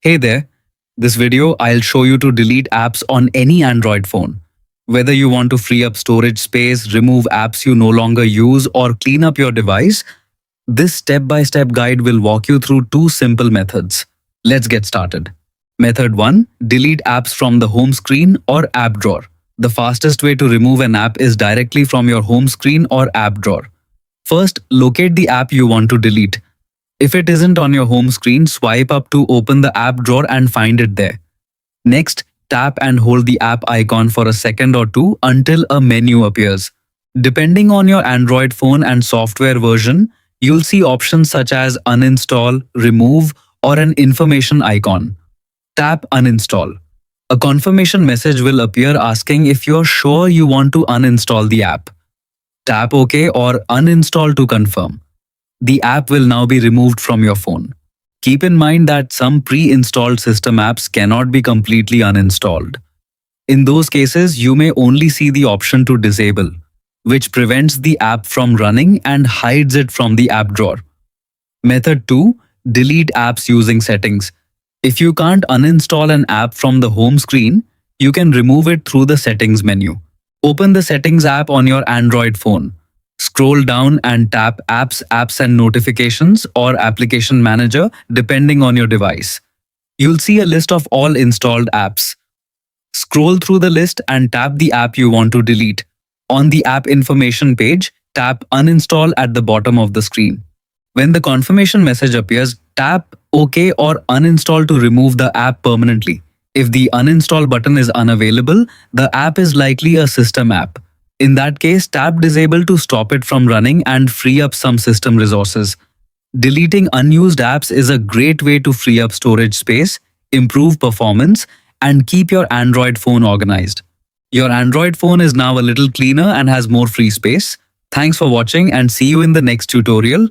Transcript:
Hey there, this video I'll show you to delete apps on any Android phone. Whether you want to free up storage space, remove apps you no longer use, or clean up your device, this step-by-step guide will walk you through two simple methods. Let's get started. Method 1. Delete apps from the home screen or app drawer. The fastest way to remove an app is directly from your home screen or app drawer. First, locate the app you want to delete. If it isn't on your home screen, swipe up to open the app drawer and find it there. Next, tap and hold the app icon for a second or two until a menu appears. Depending on your Android phone and software version, you'll see options such as uninstall, remove, or an information icon. Tap uninstall. A confirmation message will appear asking if you're sure you want to uninstall the app. Tap OK or uninstall to confirm. The app will now be removed from your phone. Keep in mind that some pre-installed system apps cannot be completely uninstalled. In those cases, you may only see the option to disable, which prevents the app from running and hides it from the app drawer. Method 2. Delete apps using settings. If you can't uninstall an app from the home screen, you can remove it through the settings menu. Open the settings app on your Android phone. Scroll down and tap Apps and Notifications or Application Manager depending on your device. You'll see a list of all installed apps. Scroll through the list and tap the app you want to delete. On the app information page, tap Uninstall at the bottom of the screen. When the confirmation message appears, tap OK or Uninstall to remove the app permanently. If the uninstall button is unavailable, the app is likely a system app. In that case, tap Disable to stop it from running and free up some system resources. Deleting unused apps is a great way to free up storage space, improve performance, and keep your Android phone organized. Your Android phone is now a little cleaner and has more free space. Thanks for watching and see you in the next tutorial.